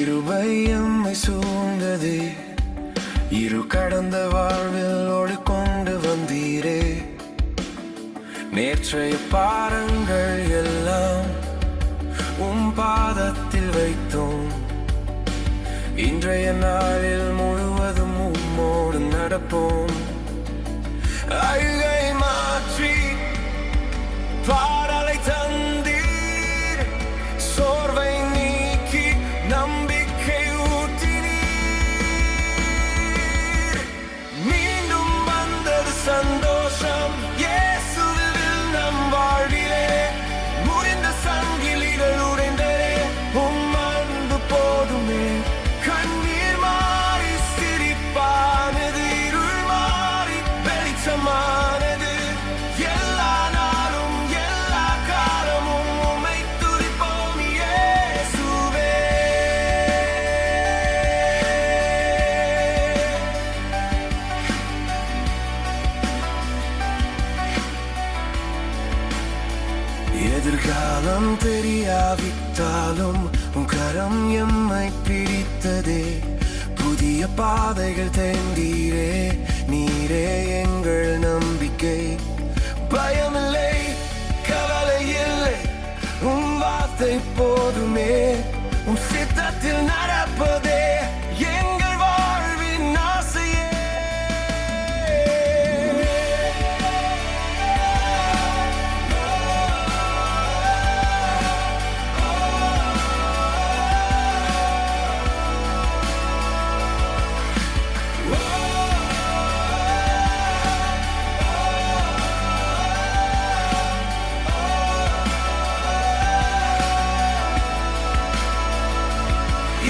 கிருபை எம்மை சூழ்ந்ததே, இரு கடந்த வாழ்வில் ஒளி கொண்டு வந்தீரே. நேற்றைய பாரங்கள் எல்லாம் பாதத்தில் வைத்தோம், இன்றைய நாளில் முழுவதும் உம்மோடு நடப்போம். அழுகை மாற்றி பாடலை தந்தீர், சோர்வை நீக்கி நம்பிக்கை ஊட்டினீர். மீண்டும் வந்தது சந்தோஷம் இயேசுவில் நம் வாழ்விலே. முறிந்த சங்கிலிகள் உடைந்ததே, உம் அன்பு போதுமே. கண்ணீர் மாறி சிரிப்பானது, இருள் மாறி வெளிச்சமானது. எல்லா நாளும் எல்லா காலமும் உம்மை துதிப்போம் இயேசுவே. எதிர்காலம் தெரியாவிட்டாலும் உன் கரம் எம்மை பிடித்ததே. புதிய பாதைகள் தேர்ந்தீரே, நீரே எங்கள் நம்பிக்கை. பயமில்லை, கவலை இல்லை, உன் வார்த்தை போதுமே. உன் சித்தத்தில் நடப்பதே எங்கள் வாழ்வின் ஆசையே.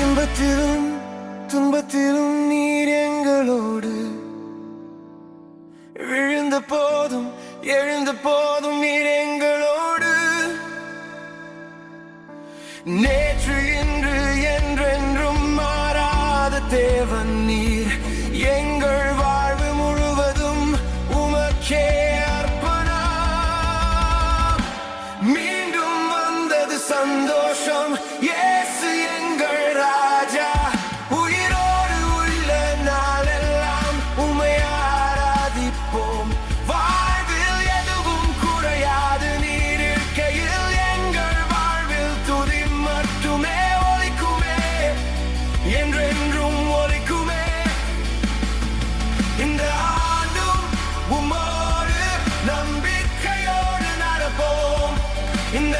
இன்பத்திலும் துன்பத்திலும் நீர் எங்களோடு. விழுந்த போதும் எழுந்த போதும் நீர் எங்களோடு. நேற்று இன்று என்றென்றும் மாறாத தேவன் நீர். எங்கள் வாழ்வு முழுவதும் உமக்கே அர்ப்பணம். மீண்டும் வந்தது சந்தோஷம் இயேசு எங்கள் ராஜா. உயிரோடு உள்ள நாளெல்லாம் உம்மை ஆராதிப்போம். வாழ்வில் எதுவும் குறையாது, நீர் இருக்கையில் எங்கள் வாழ்வில் துதி மட்டுமே ஒலிக்குமே, என்றென்றும் ஒலிக்குமே. இந்த ஆண்டும் உம்மோடு நம்பிக்கையோடு நடப்போம். இந்த